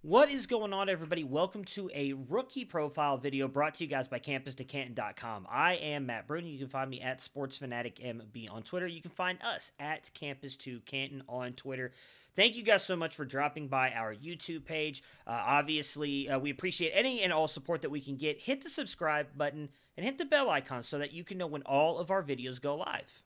What is going on, everybody? Welcome to a rookie profile video brought to you guys by CampusToCanton.com. I am Matt Bruni. You can find me at SportsFanaticMB on Twitter. You can find us at Campus2Canton on Twitter. Thank you guys so much for dropping by our YouTube page. Obviously, we appreciate any and all support that we can get. Hit the subscribe button and hit the bell icon so that you can know when all of our videos go live.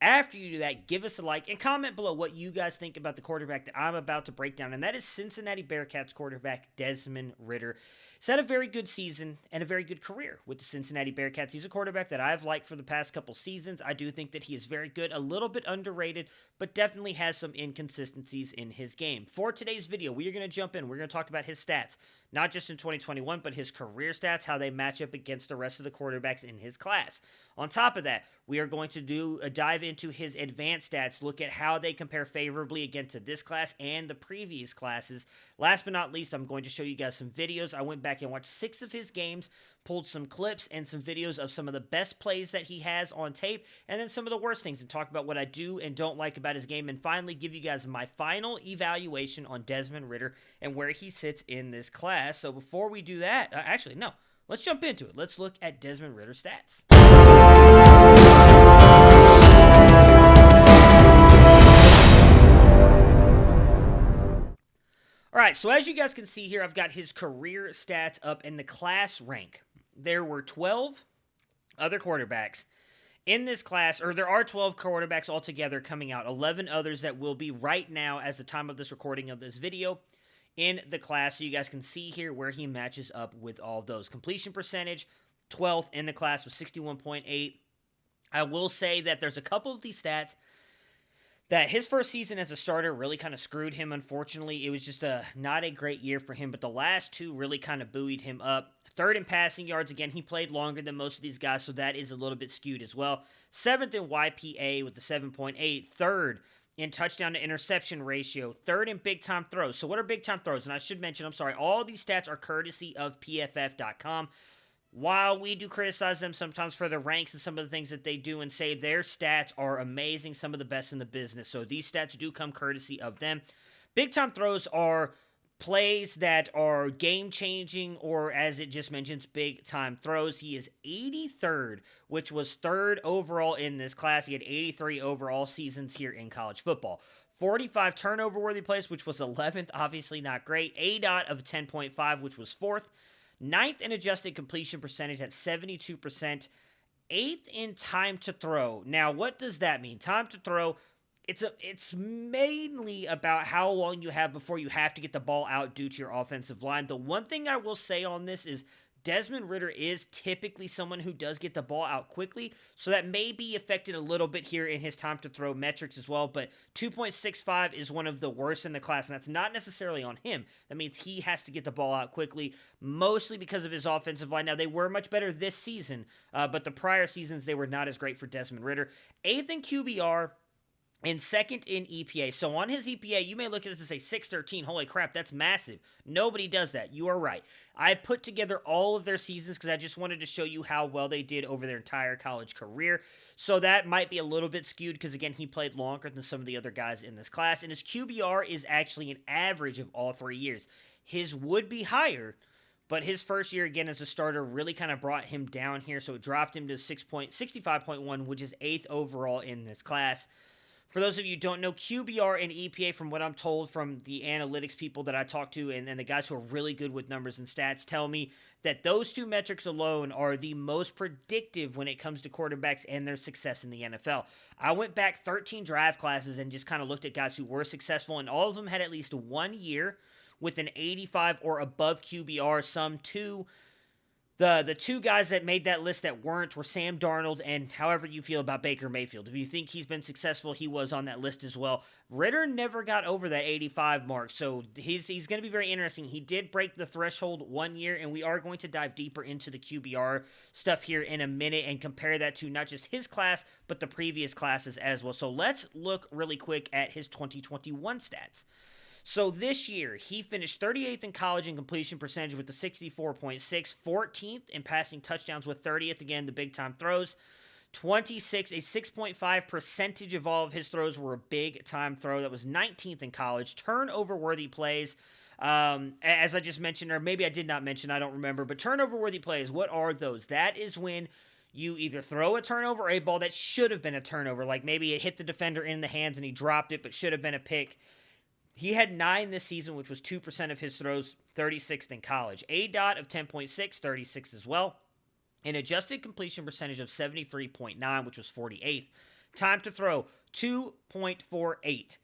After you do that, give us a like and comment below what you guys think about the quarterback that I'm about to break down, and that is Cincinnati Bearcats quarterback Desmond Ridder. He's had a very good season and a very good career with the Cincinnati Bearcats. He's a quarterback that I've liked for the past couple seasons. I do think that he is very good, a little bit underrated, but definitely has some inconsistencies in his game. For today's video, we are going to jump in. We're going to talk about his stats, not just in 2021, but his career stats, how they match up against the rest of the quarterbacks in his class. On top of that, we are going to do a dive into his advanced stats, look at how they compare favorably against this class and the previous classes. Last but not least, I'm going to show you guys some videos. I went back and watched 6 of his games, pulled some clips and some videos of some of the best plays that he has on tape, and then some of the worst things, and talk about what I do and don't like about his game, and finally give you guys my final evaluation on Desmond Ridder and where he sits in this class. So before we do that, let's jump into it. Let's look at Desmond Ridder's stats. All right, so as you guys can see here, I've got his career stats up in the class rank. There were 12 other quarterbacks in this class, or there are 12 quarterbacks altogether coming out, 11 others that will be right now as the time of this recording of this video in the class. So you guys can see here where he matches up with all of those. Completion percentage, 12th in the class with 61.8. I will say that there's a couple of these stats that his first season as a starter really kind of screwed him, unfortunately. It was just not a great year for him, but the last two really kind of buoyed him up. Third in passing yards, again, he played longer than most of these guys, so that is a little bit skewed as well. 7th in YPA with the 7.8. Third in touchdown to interception ratio. Third in big-time throws. So what are big-time throws? And I should mention, all these stats are courtesy of PFF.com. While we do criticize them sometimes for the ranks and some of the things that they do and say, their stats are amazing, some of the best in the business. So these stats do come courtesy of them. Big-time throws are plays that are game-changing, or as it just mentions, big-time throws. He is 83rd, which was 3rd overall in this class. He had 83 overall seasons here in college football. 45 turnover-worthy plays, which was 11th, obviously not great. ADOT of 10.5, which was 4th. 9th in adjusted completion percentage at 72%. 8th in time to throw. Now, what does that mean? Time to throw, it's mainly about how long you have before you have to get the ball out due to your offensive line. The one thing I will say on this is Desmond Ridder is typically someone who does get the ball out quickly, so that may be affected a little bit here in his time to throw metrics as well, but 2.65 is one of the worst in the class, and that's not necessarily on him. That means he has to get the ball out quickly, mostly because of his offensive line. Now, they were much better this season, but the prior seasons, they were not as great for Desmond Ridder. 8th in QBR, and 2nd in EPA. So on his EPA, you may look at this and say 613. Holy crap, that's massive. Nobody does that. You are right. I put together all of their seasons because I just wanted to show you how well they did over their entire college career. So that might be a little bit skewed because, again, he played longer than some of the other guys in this class. And his QBR is actually an average of all 3 years. His would be higher, but his first year, again, as a starter really kind of brought him down here. So it dropped him to 65.1, which is 8th overall in this class. For those of you who don't know, QBR and EPA, from what I'm told from the analytics people that I talk to and the guys who are really good with numbers and stats, tell me that those two metrics alone are the most predictive when it comes to quarterbacks and their success in the NFL. I went back 13 draft classes and just kind of looked at guys who were successful, and all of them had at least 1 year with an 85 or above QBR. Some two. The two guys that made that list that weren't were Sam Darnold and however you feel about Baker Mayfield. If you think he's been successful, he was on that list as well. Ritter never got over that 85 mark, so he's going to be very interesting. He did break the threshold 1 year, and we are going to dive deeper into the QBR stuff here in a minute and compare that to not just his class, but the previous classes as well. So let's look really quick at his 2021 stats. So this year, he finished 38th in college in completion percentage with the 64.6, 14th in passing touchdowns with 30th, again, the big-time throws, 26, a 6.5 percentage of all of his throws were a big time throw. That was 19th in college. Turnover worthy plays. As I just mentioned, or maybe I did not mention, I don't remember, but turnover worthy plays, what are those? That is when you either throw a turnover or a ball that should have been a turnover, like maybe it hit the defender in the hands and he dropped it, but should have been a pick. He had 9 this season, which was 2% of his throws, 36th in college. A dot of 10.6, 36 as well. An adjusted completion percentage of 73.9, which was 48th. Time to throw, 2.48.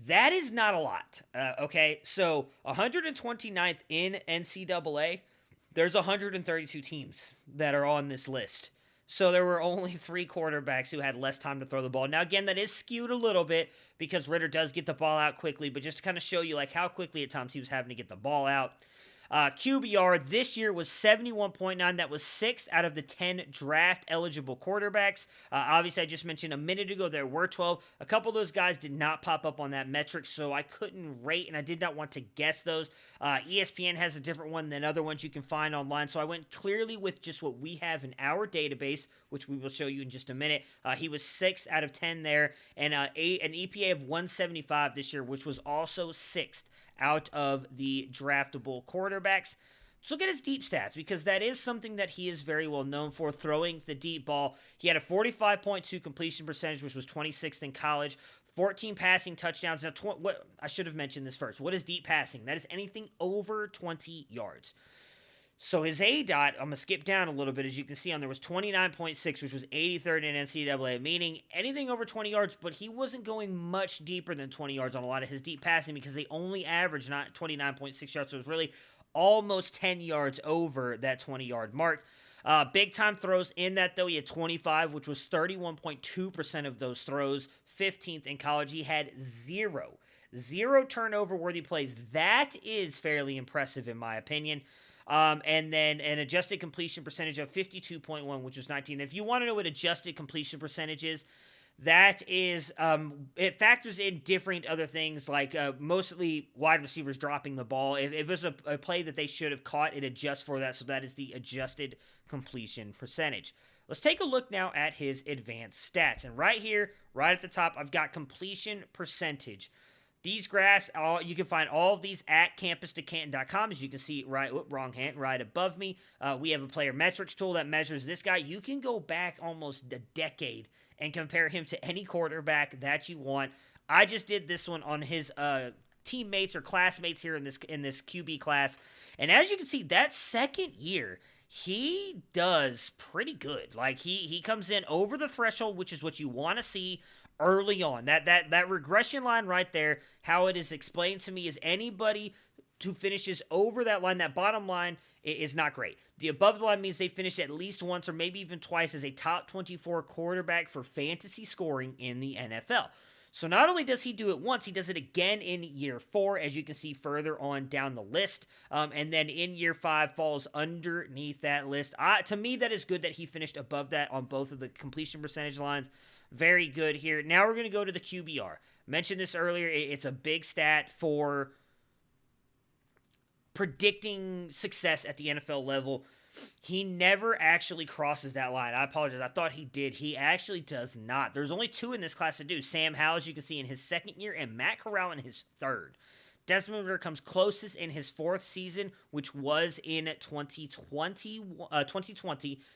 That is not a lot, okay? So 129th in NCAA, there's 132 teams that are on this list. So there were only 3 quarterbacks who had less time to throw the ball. Now, again, that is skewed a little bit because Ritter does get the ball out quickly, but just to kind of show you like how quickly at times he was having to get the ball out. QBR this year was 71.9. That was 6th out of the 10 draft-eligible quarterbacks. Obviously, I just mentioned a minute ago there were 12. A couple of those guys did not pop up on that metric, so I couldn't rate, and I did not want to guess those. ESPN has a different one than other ones you can find online, so I went clearly with just what we have in our database, which we will show you in just a minute. He was 6th out of 10 there, and an EPA of 175 this year, which was also 6th out of the draftable quarterbacks. Let's look at his deep stats, because that is something that he is very well known for, throwing the deep ball. He had a 45.2 completion percentage, which was 26th in college, 14 passing touchdowns. Now, I should have mentioned this first. What is deep passing? That is anything over 20 yards. So his A dot, I'm going to skip down a little bit, as you can see on there, was 29.6, which was 83rd in NCAA, meaning anything over 20 yards, but he wasn't going much deeper than 20 yards on a lot of his deep passing because they only averaged 29.6 yards, so it was really almost 10 yards over that 20-yard mark. Big time throws in that, though. He had 25, which was 31.2% of those throws, 15th in college. He had zero turnover-worthy plays. That is fairly impressive, in my opinion. And then an adjusted completion percentage of 52.1, which was 19. If you want to know what adjusted completion percentage is, that is, it factors in different other things, like mostly wide receivers dropping the ball. If it was a play that they should have caught, it adjusts for that, so that is the adjusted completion percentage. Let's take a look now at his advanced stats. And right here, right at the top, I've got completion percentage. These graphs, you can find all of these at campustocanton.com. As you can see, right above me, we have a player metrics tool that measures this guy. You can go back almost a decade and compare him to any quarterback that you want. I just did this one on his teammates or classmates here in this QB class. And as you can see, that second year, he does pretty good. Like, he comes in over the threshold, which is what you want to see early on. That regression line right there, how it is explained to me, is anybody who finishes over that line, that bottom line, is not great. The above the line means they finished at least once or maybe even twice as a top 24 quarterback for fantasy scoring in the NFL. So not only does he do it once, he does it again in year 4, as you can see further on down the list. And then in year 5 falls underneath that list. To me, that is good that he finished above that on both of the completion percentage lines. Very good here. Now we're going to go to the QBR. Mentioned this earlier. It's a big stat for predicting success at the NFL level. He never actually crosses that line. I apologize. I thought he did. He actually does not. There's only 2 in this class that do. Sam Howell, as you can see, in his 2nd year, and Matt Corral in his 3rd. Desmond Ridder comes closest in his 4th season, which was in 2020,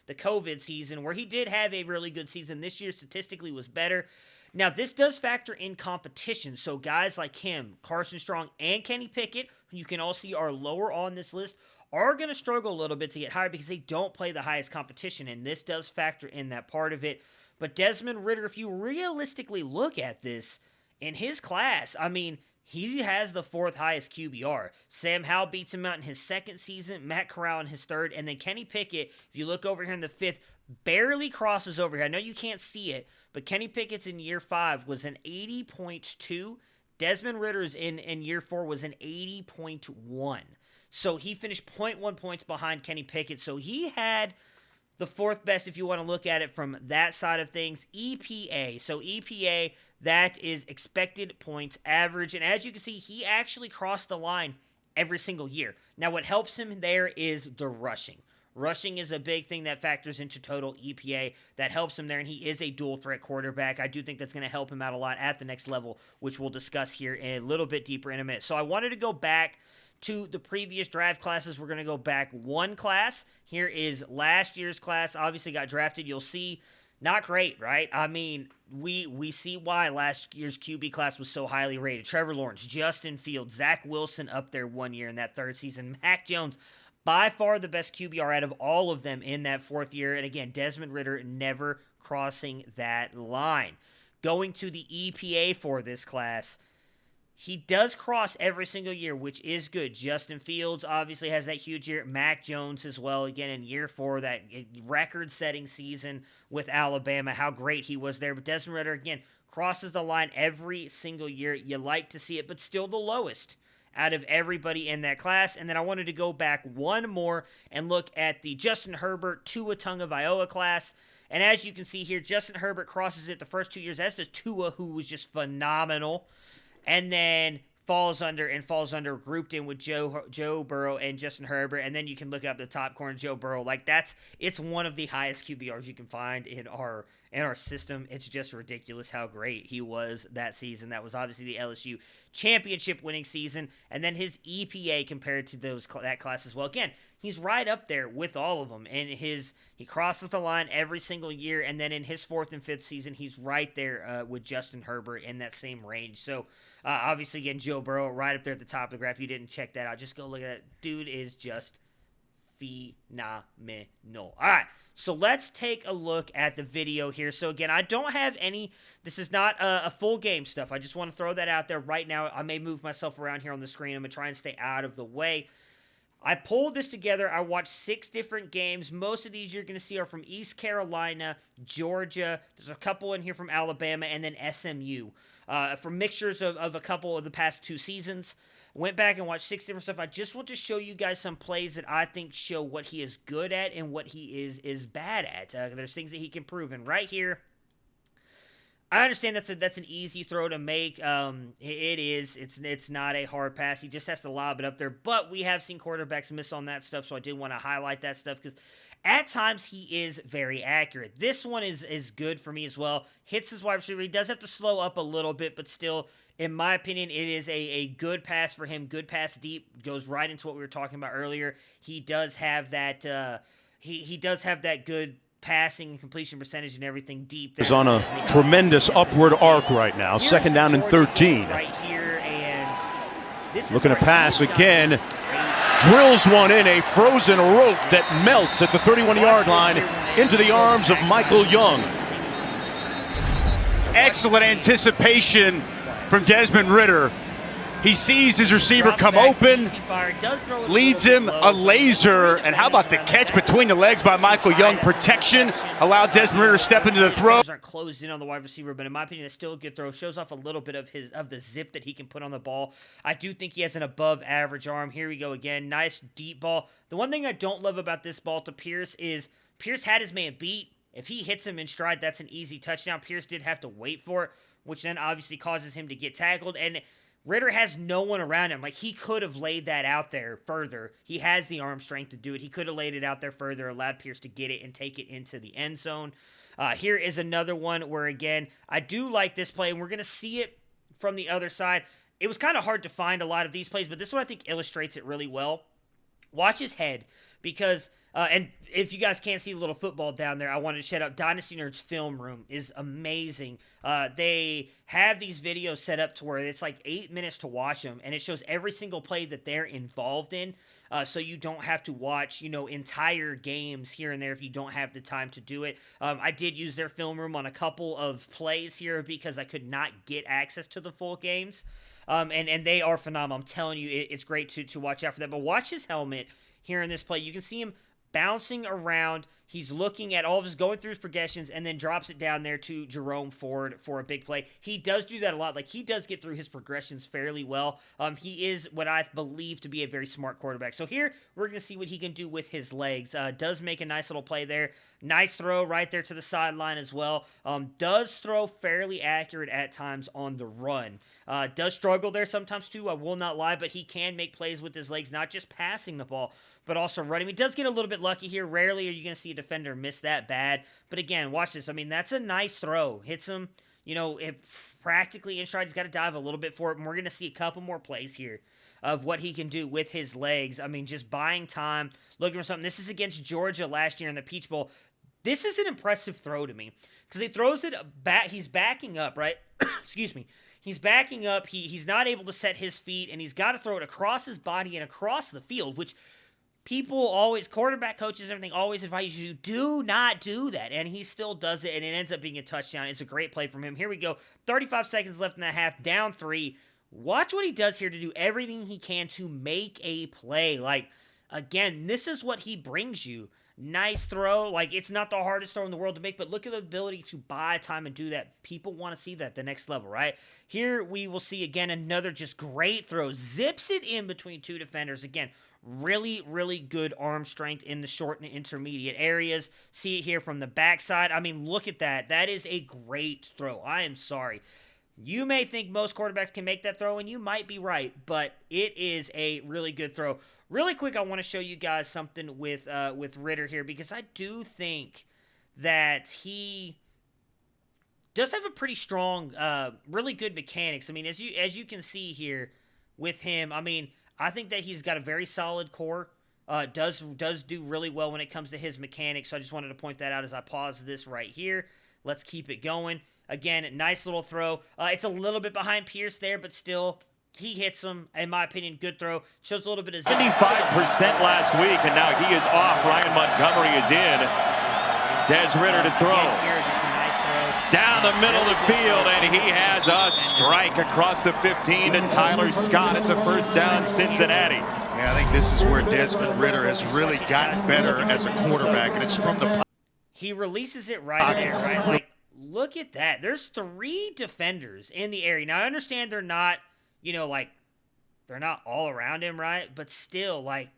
the COVID season, where he did have a really good season. This year, statistically, was better. Now, this does factor in competition, so guys like him, Carson Strong, and Kenny Pickett, who you can all see are lower on this list, are going to struggle a little bit to get higher because they don't play the highest competition, and this does factor in that part of it. But Desmond Ridder, if you realistically look at this, in his class, I mean, he has the 4th highest QBR. Sam Howell beats him out in his 2nd season, Matt Corral in his 3rd, and then Kenny Pickett, if you look over here in the 5th, barely crosses over here. I know you can't see it, but Kenny Pickett's in year 5 was an 80.2. Desmond Ridder's in year 4 was an 80.1. So he finished 0.1 points behind Kenny Pickett. So he had the 4th best, if you want to look at it from that side of things. EPA. So EPA, that is expected points average. And as you can see, he actually crossed the line every single year. Now, what helps him there is the rushing. Rushing is a big thing that factors into total EPA that helps him there, and he is a dual threat quarterback. I do think that's going to help him out a lot at the next level, which we'll discuss here a little bit deeper in a minute. So I wanted to go back to the previous draft classes. We're going to go back one class. Here is last year's class. Obviously got drafted. You'll see, not great, right? I mean, we see why last year's QB class was so highly rated. Trevor Lawrence, Justin Fields, Zach Wilson up there 1 year in that third season. Mac Jones, by far the best QBR out of all of them in that fourth year. And again, Desmond Ridder never crossing that line. Going to the EPA for this class, he does cross every single year, which is good. Justin Fields obviously has that huge year. Mac Jones as well, again, in year 4, that record-setting season with Alabama, how great he was there. But Desmond Ridder, again, crosses the line every single year. You like to see it, but still the lowest out of everybody in that class. And then I wanted to go back one more and look at the Justin Herbert, Tua Tagovailoa class. And as you can see here, Justin Herbert crosses it the first 2 years, as does Tua, who was just phenomenal. And then falls under, grouped in with Joe Burrow and Justin Herbert. And then you can look up the top corner, Joe Burrow. Like, it's one of the highest QBRs you can find in our system. It's just ridiculous how great he was that season. That was obviously the LSU championship winning season. And then his EPA compared to that class as well. Again, he's right up there with all of them. And he crosses the line every single year. And then in his 4th and 5th season, he's right there with Justin Herbert in that same range. So, obviously, again, Joe Burrow right up there at the top of the graph. If you didn't check that out, just go look at that. Dude is just phenomenal. All right, so let's take a look at the video here. So, again, I don't have any – this is not a full game stuff. I just want to throw that out there right now. I may move myself around here on the screen. I'm going to try and stay out of the way. I pulled this together. I watched 6 different games. Most of these you're going to see are from East Carolina, Georgia. There's a couple in here from Alabama, and then SMU. From mixtures of a couple of the past 2 seasons. Went back and watched 6 different stuff. I just want to show you guys some plays that I think show what he is good at and what he is bad at. There's things that he can prove. And right here, I understand that's an easy throw to make. It is. It's not a hard pass. He just has to lob it up there. But we have seen quarterbacks miss on that stuff, so I did want to highlight that stuff because at times he is very accurate. This one is good for me as well. Hits his wide receiver. He does have to slow up a little bit, but still, in my opinion, it is a good pass for him. Good pass deep. Goes right into what we were talking about earlier. He does have that. He does have that good passing and completion percentage and everything deep. Is on a tremendous upward arc right now. Second down and 13. Right here, and this looking to pass again. Drills one in, a frozen rope that melts at the 31-yard line into the arms of Michael Young. Excellent anticipation from Desmond Ridder. He sees his receiver come open, leads him a laser, and how about the catch between the legs by Michael Young? Protection allowed Desmond Ridder to step into the throw. Aren't closed in on the wide receiver, but in my opinion, that's still a good throw. Shows off a little bit of the zip that he can put on the ball. I do think he has an above-average arm. Here we go again. Nice deep ball. The one thing I don't love about this ball to Pierce is Pierce had his man beat. If he hits him in stride, that's an easy touchdown. Pierce did have to wait for it, which then obviously causes him to get tackled. And Ritter has no one around him. Like, he could have laid that out there further. He has the arm strength to do it. He could have laid it out there further, allowed Pierce to get it and take it into the end zone. Here is another one where, again, I do like this play, and we're going to see it from the other side. It was kind of hard to find a lot of these plays, but this one I think illustrates it really well. Watch his head, because and if you guys can't see the little football down there, I wanted to shout out Dynasty Nerds Film Room is amazing. They have these videos set up to where it's like 8 minutes to watch them, and it shows every single play that they're involved in, so you don't have to watch, entire games here and there if you don't have the time to do it. I did use their film room on a couple of plays here because I could not get access to the full games, and they are phenomenal. I'm telling you, it's great to watch out for that. But watch his helmet here in this play. You can see him bouncing around. He's looking at all of his, going through his progressions, and then drops it down there to Jerome Ford for a big play. He does do that a lot. Like, he does get through his progressions fairly well. He is what I believe to be a very smart quarterback. So here, we're going to see what he can do with his legs. Does make a nice little play there. Nice throw right there to the sideline as well. Does throw fairly accurate at times on the run. Does struggle there sometimes too, I will not lie, but he can make plays with his legs, not just passing the ball, but also running. He does get a little bit lucky here. Rarely are you going to see a defender miss that bad. But again, watch this. I mean, that's a nice throw. Hits him, practically in stride. He's got to dive a little bit for it, and we're going to see a couple more plays here of what he can do with his legs. I mean, just buying time, looking for something. This is against Georgia last year in the Peach Bowl. This is an impressive throw to me because he throws it back. He's backing up, right? Excuse me. He's backing up. He's not able to set his feet, and he's got to throw it across his body and across the field, which people always, quarterback coaches, everything, always advise you do not do that. And he still does it, and it ends up being a touchdown. It's a great play from him. Here we go. 35 seconds left in the half, down 3. Watch what he does here to do everything he can to make a play. Like, again, this is what he brings you. Nice throw. Like, it's not the hardest throw in the world to make, but look at the ability to buy time and do that. People want to see that at the next level, right? Here we will see, again, another just great throw. Zips it in between two defenders. Again, really, really good arm strength in the short and intermediate areas. See it here from the backside. I mean, look at that. That is a great throw. I am sorry. You may think most quarterbacks can make that throw, and you might be right, but it is a really good throw. Really quick, I want to show you guys something with Ritter here, because I do think that he does have a pretty strong, really good mechanics. I mean, as you can see here with him, I mean, I think that he's got a very solid core. Does do really well when it comes to his mechanics. So I just wanted to point that out as I pause this right here. Let's keep it going. Again, nice little throw. It's a little bit behind Pierce there, but still, he hits him. In my opinion, good throw. Shows a little bit of 75% last week, and now he is off. Ryan Montgomery is in. Des Ritter to throw. Down the middle of the field, and he has a strike across the 15 to Tyler Scott. It's a first down, Cincinnati. Yeah, I think this is where Desmond Ridder has really gotten better as a quarterback, and it's from the... He releases it right there, right? Like, look at that. There's 3 defenders in the area. Now, I understand they're not, they're not all around him, right? But still, like,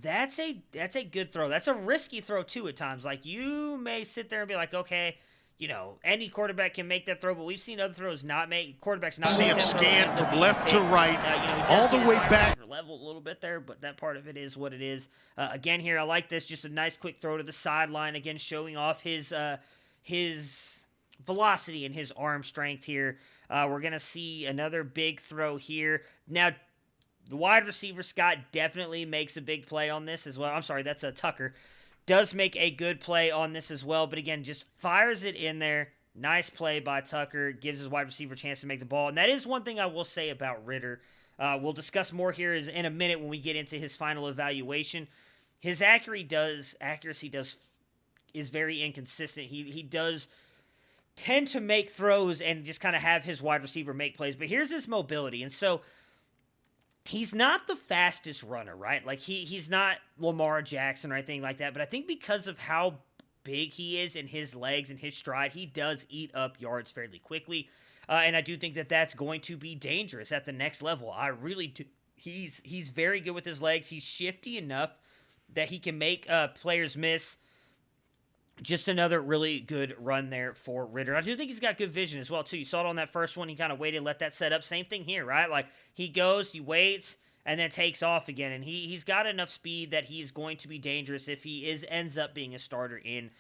that's a good throw. That's a risky throw, too, at times. Like, you may sit there and be like, okay, any quarterback can make that throw, but we've seen other throws quarterbacks not see him scan from left to right, all the way back. Level a little bit there, but that part of it is what it is. Again, here, I like this. Just a nice quick throw to the sideline. Again, showing off his velocity and his arm strength here. We're going to see another big throw here. Now, the wide receiver, Scott, definitely makes a big play on this as well. I'm sorry, that's a Tucker. Does make a good play on this as well, but again, just fires it in there. Nice play by Tucker. Gives his wide receiver a chance to make the ball. And that is one thing I will say about Ritter. We'll discuss more here in a minute when we get into his final evaluation. His accuracy is very inconsistent. He does tend to make throws and just kind of have his wide receiver make plays. But here's his mobility. And so he's not the fastest runner, right? Like, he's not Lamar Jackson or anything like that. But I think because of how big he is in his legs and his stride, he does eat up yards fairly quickly. And I do think that that's going to be dangerous at the next level. I really do. He's very good with his legs. He's shifty enough that he can make players miss. Just another really good run there for Ritter. I do think he's got good vision as well, too. You saw it on that first one. He kind of waited, let that set up. Same thing here, right? Like, he goes, he waits, and then takes off again. And he's got enough speed that he's going to be dangerous if he ends up being a starter in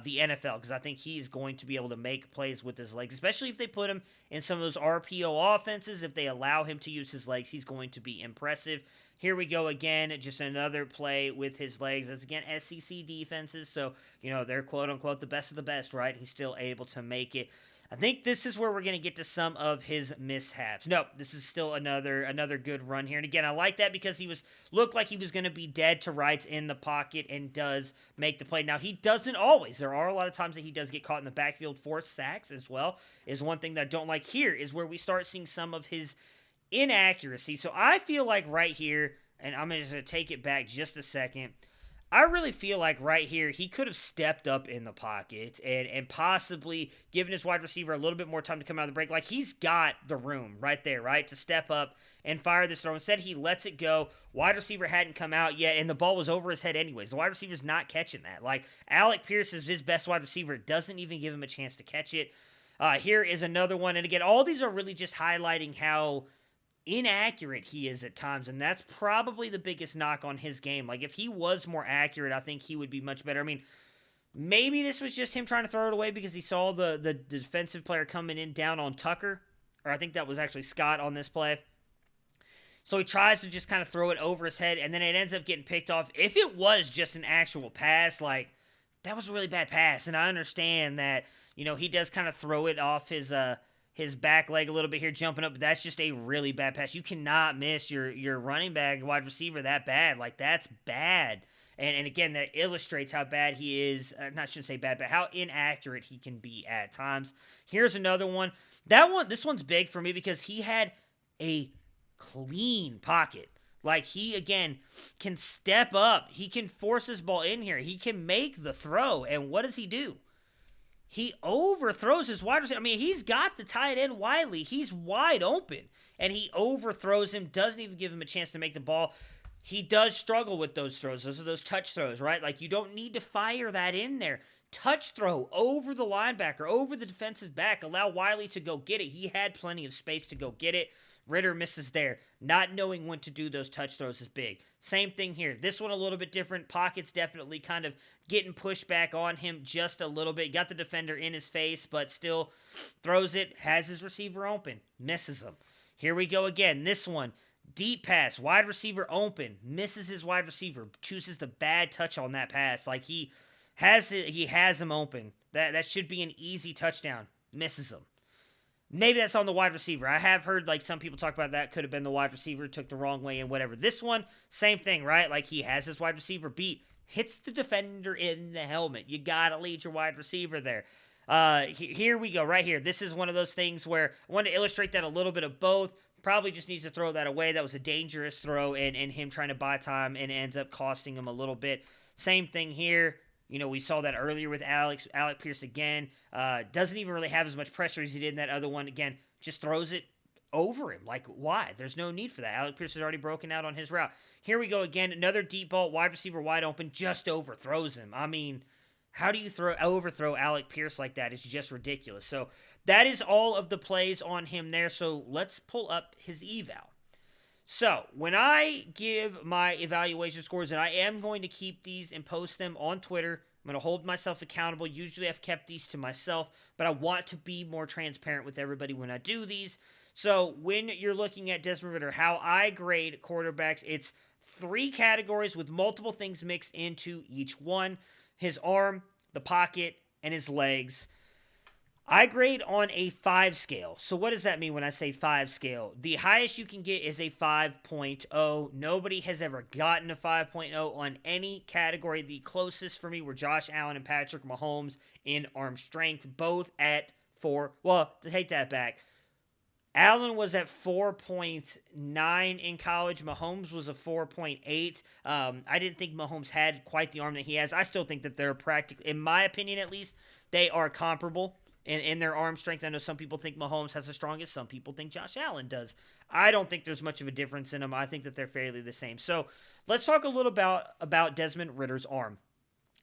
the NFL, because I think he's going to be able to make plays with his legs, especially if they put him in some of those RPO offenses. If they allow him to use his legs, he's going to be impressive. Here we go again, just another play with his legs. That's, again, SEC defenses, so, they're quote-unquote the best of the best, right? He's still able to make it. I think this is where we're going to get to some of his mishaps. No, this is still another good run here. And again, I like that because he looked like he was going to be dead to rights in the pocket and does make the play. Now, he doesn't always. There are a lot of times that he does get caught in the backfield for sacks as well, is one thing that I don't like. Here is where we start seeing some of his inaccuracy. So I feel like right here, and I'm just going to take it back just a second, I really feel like right here he could have stepped up in the pocket and possibly given his wide receiver a little bit more time to come out of the break. Like, he's got the room right there, right, to step up and fire this throw. Instead, he lets it go. Wide receiver hadn't come out yet, and the ball was over his head anyways. The wide receiver's not catching that. Like, Alec Pierce is his best wide receiver. Doesn't even give him a chance to catch it. Here is another one. And again, all these are really just highlighting how inaccurate he is at times, and that's probably the biggest knock on his game. Like, if he was more accurate, I think he would be much better. I mean, maybe this was just him trying to throw it away because he saw the defensive player coming in down on Tucker, or I think that was actually Scott on this play. So he tries to just kind of throw it over his head, and then it ends up getting picked off. If it was just an actual pass, like, that was a really bad pass, and I understand that, you know, he does kind of throw it off his back leg a little bit here, jumping up, but that's just a really bad pass. You cannot miss your running back, wide receiver that bad. Like, that's bad. And again, that illustrates how bad he is. I shouldn't say bad, but how inaccurate he can be at times. Here's another one. This one's big for me because he had a clean pocket. Like, he, again, can step up. He can force his ball in here. He can make the throw. And what does he do? He overthrows his wide receiver. I mean, he's got the tight end Wiley. He's wide open. And he overthrows him, doesn't even give him a chance to make the ball. He does struggle with those throws. Those are those touch throws, right? Like, you don't need to fire that in there. Touch throw over the linebacker, over the defensive back. Allow Wiley to go get it. He had plenty of space to go get it. Ritter misses there. Not knowing when to do those touch throws is big. Same thing here. This one a little bit different. Pocket's definitely kind of getting pushed back on him just a little bit. Got the defender in his face, but still throws it. Has his receiver open. Misses him. Here we go again. This one. Deep pass. Wide receiver open. Misses his wide receiver. Chooses the bad touch on that pass. Like, he has him open. That should be an easy touchdown. Misses him. Maybe that's on the wide receiver. I have heard, like, some people talk about that could have been the wide receiver, took the wrong way and whatever. This one, same thing, right? Like, he has his wide receiver beat, hits the defender in the helmet. You got to lead your wide receiver there. Here we go, right here. This is one of those things where I want to illustrate that a little bit of both. Probably just needs to throw that away. That was a dangerous throw, and him trying to buy time, and ends up costing him a little bit. Same thing here. You know, we saw that earlier with Alec Pierce again. Doesn't even really have as much pressure as he did in that other one. Again, just throws it over him. Like, why? There's no need for that. Alec Pierce has already broken out on his route. Here we go again. Another deep ball, wide receiver wide open, just overthrows him. I mean, how do you overthrow Alec Pierce like that? It's just ridiculous. So that is all of the plays on him there. So let's pull up his eval. So, when I give my evaluation scores, and I am going to keep these and post them on Twitter, I'm going to hold myself accountable. Usually I've kept these to myself, but I want to be more transparent with everybody when I do these. So, when you're looking at Desmond Ridder, how I grade quarterbacks, it's 3 categories with multiple things mixed into each one. His arm, the pocket, and his legs. I grade on a 5 scale. So what does that mean when I say 5 scale? The highest you can get is a 5.0. Nobody has ever gotten a 5.0 on any category. The closest for me were Josh Allen and Patrick Mahomes in arm strength, both at 4. Well, to take that back, Allen was at 4.9 in college. Mahomes was a 4.8. I didn't think Mahomes had quite the arm that he has. I still think that they're practically, in my opinion at least, they are comparable in their arm strength. I know some people think Mahomes has the strongest. Some people think Josh Allen does. I don't think there's much of a difference in them. I think that they're fairly the same. So let's talk a little about Desmond Ritter's arm.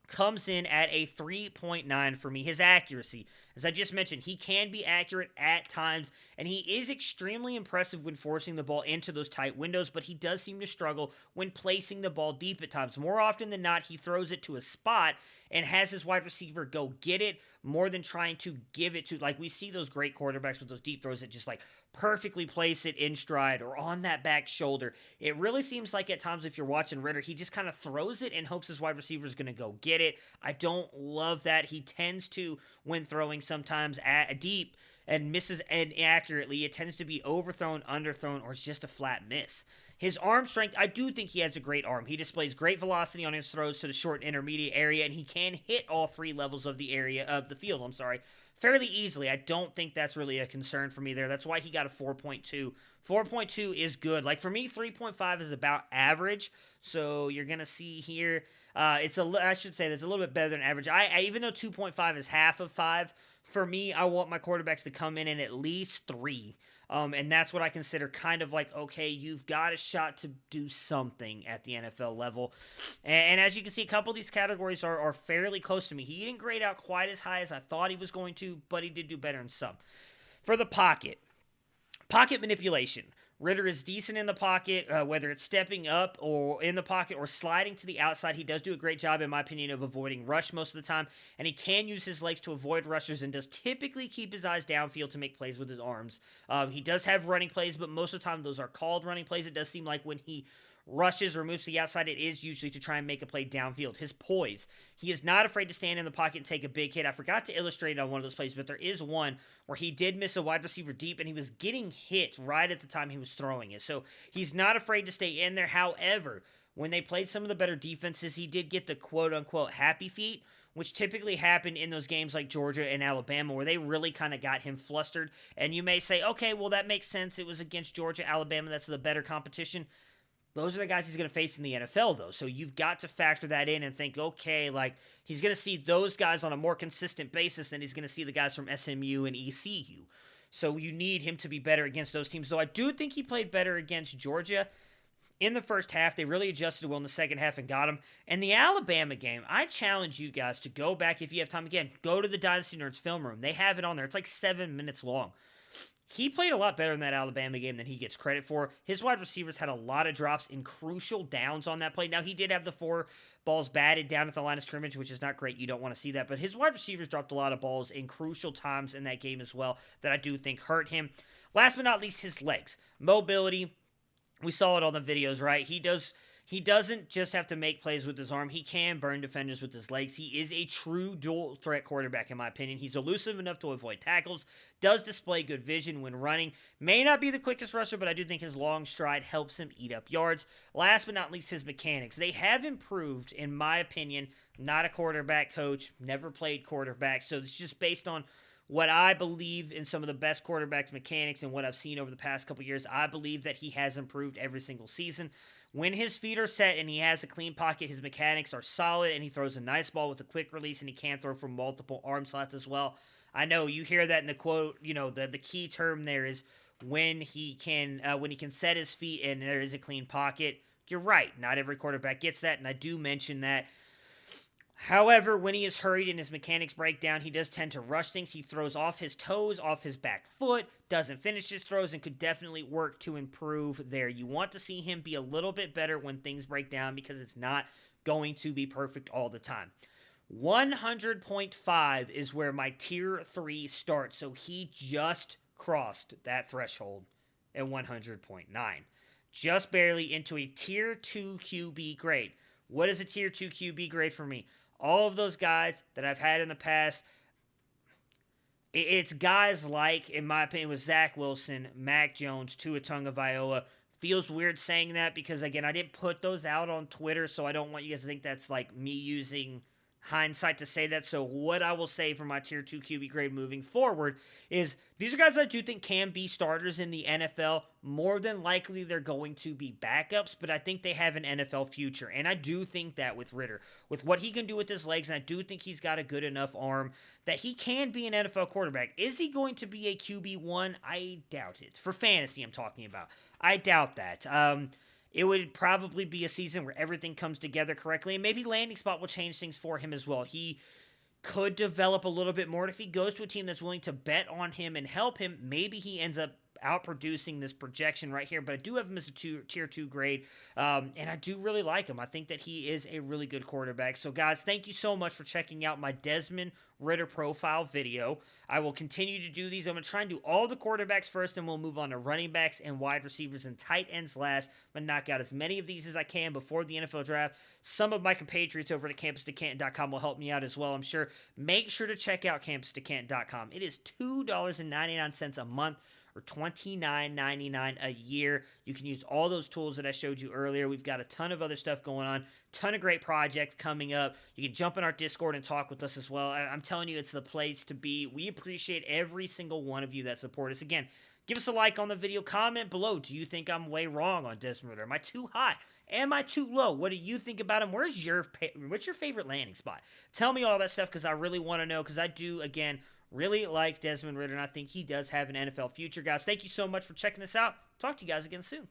Comes in at a 3.9 for me. His accuracy, as I just mentioned, he can be accurate at times, and he is extremely impressive when forcing the ball into those tight windows, but he does seem to struggle when placing the ball deep at times. More often than not, he throws it to a spot and has his wide receiver go get it more than trying to give it to, like we see those great quarterbacks with those deep throws that just like perfectly place it in stride or on that back shoulder. It really seems like at times if you're watching Ritter, he just kind of throws it and hopes his wide receiver is going to go get it. I don't love that. He tends to, when throwing sometimes at deep and misses inaccurately, it tends to be overthrown, underthrown, or it's just a flat miss. His arm strength, I do think he has a great arm. He displays great velocity on his throws to the short and intermediate area, and he can hit all 3 levels of the field, fairly easily. I don't think that's really a concern for me there. That's why he got a 4.2. 4.2 is good. Like, for me, 3.5 is about average. So you're going to see here I should say that's a little bit better than average. I even though 2.5 is half of 5, for me, I want my quarterbacks to come in at least 3. And that's what I consider kind of like, okay, you've got a shot to do something at the NFL level. And as you can see, a couple of these categories are fairly close to me. He didn't grade out quite as high as I thought he was going to, but he did do better in some. For the pocket manipulation. Ritter is decent in the pocket, whether it's stepping up or in the pocket or sliding to the outside. He does do a great job, in my opinion, of avoiding rush most of the time, and he can use his legs to avoid rushers and does typically keep his eyes downfield to make plays with his arms. He does have running plays, but most of the time those are called running plays. It does seem like when he rushes or moves to the outside, it is usually to try and make a play downfield. His poise. He is not afraid to stand in the pocket and take a big hit. I forgot to illustrate it on one of those plays, but there is one where he did miss a wide receiver deep, and he was getting hit right at the time he was throwing it. So he's not afraid to stay in there. However, when they played some of the better defenses, he did get the quote-unquote happy feet, which typically happened in those games like Georgia and Alabama, where they really kind of got him flustered. And you may say, okay, well, that makes sense. It was against Georgia, Alabama. That's the better competition. Those are the guys he's going to face in the NFL, though. So you've got to factor that in and think, okay, like, he's going to see those guys on a more consistent basis than he's going to see the guys from SMU and ECU. So you need him to be better against those teams. Though I do think he played better against Georgia in the first half. They really adjusted well in the second half and got him. And the Alabama game, I challenge you guys to go back, if you have time again, go to the Dynasty Nerds film room. They have it on there. It's like 7 minutes long. He played a lot better in that Alabama game than he gets credit for. His wide receivers had a lot of drops in crucial downs on that play. Now, he did have the 4 balls batted down at the line of scrimmage, which is not great. You don't want to see that. But his wide receivers dropped a lot of balls in crucial times in that game as well that I do think hurt him. Last but not least, his legs. Mobility. We saw it on the videos, right? He doesn't just have to make plays with his arm. He can burn defenders with his legs. He is a true dual-threat quarterback, in my opinion. He's elusive enough to avoid tackles, does display good vision when running, may not be the quickest rusher, but I do think his long stride helps him eat up yards. Last but not least, his mechanics. They have improved, in my opinion. Not a quarterback coach, never played quarterback, so it's just based on what I believe in some of the best quarterbacks' mechanics and what I've seen over the past couple years. I believe that he has improved every single season. When his feet are set and he has a clean pocket, his mechanics are solid, and he throws a nice ball with a quick release, and he can throw from multiple arm slots as well. I know you hear that in the quote, the key term there is when he can set his feet and there is a clean pocket. You're right. Not every quarterback gets that, and I do mention that. However, when he is hurried and his mechanics break down, he does tend to rush things. He throws off his toes, off his back foot, doesn't finish his throws, and could definitely work to improve there. You want to see him be a little bit better when things break down because it's not going to be perfect all the time. 100.5 is where my tier 3 starts, so he just crossed that threshold at 100.9. Just barely into a tier 2 QB grade. What is a tier 2 QB grade for me? All of those guys that I've had in the past, it's guys like, in my opinion, with Zach Wilson, Mac Jones, Tua Tagovailoa. Feels weird saying that because, again, I didn't put those out on Twitter, so I don't want you guys to think that's like me using hindsight to say that. So what I will say for my tier 2 QB grade moving forward is these are guys I do think can be starters in the NFL. More than likely they're going to be backups, but I think they have an NFL future. And I do think that with Ritter, with what he can do with his legs, and I do think he's got a good enough arm that he can be an NFL quarterback. Is he going to be a QB1? I doubt it. For fantasy, I'm talking about. I doubt that. It would probably be a season where everything comes together correctly, and maybe landing spot will change things for him as well. He could develop a little bit more, and if he goes to a team that's willing to bet on him and help him, maybe he ends up outproducing this projection right here. But I do have him as a tier 2 grade, and I do really like him. I think that he is a really good quarterback. So, guys, thank you so much for checking out my Desmond Ridder profile video. I will continue to do these. I'm going to try and do all the quarterbacks first, and we'll move on to running backs and wide receivers and tight ends last. I'm going to knock out as many of these as I can before the NFL draft. Some of my compatriots over at CampusToCanton.com will help me out as well, I'm sure. Make sure to check out CampusToCanton.com. It is $2.99 a month, or $29.99 a year. You can use all those tools that I showed you earlier. We've got a ton of other stuff going on, ton of great projects coming up. You can jump in our Discord and talk with us as well. I'm telling you, it's the place to be. We appreciate every single one of you that support us. Again, give us a like on the video. Comment below. Do you think I'm way wrong on Desmond Ridder? Am I too high? Am I too low? What do you think about him? What's your favorite landing spot? Tell me all that stuff because I really want to know, because I do, again, really like Desmond Ridder, and I think he does have an NFL future. Guys, thank you so much for checking this out. Talk to you guys again soon.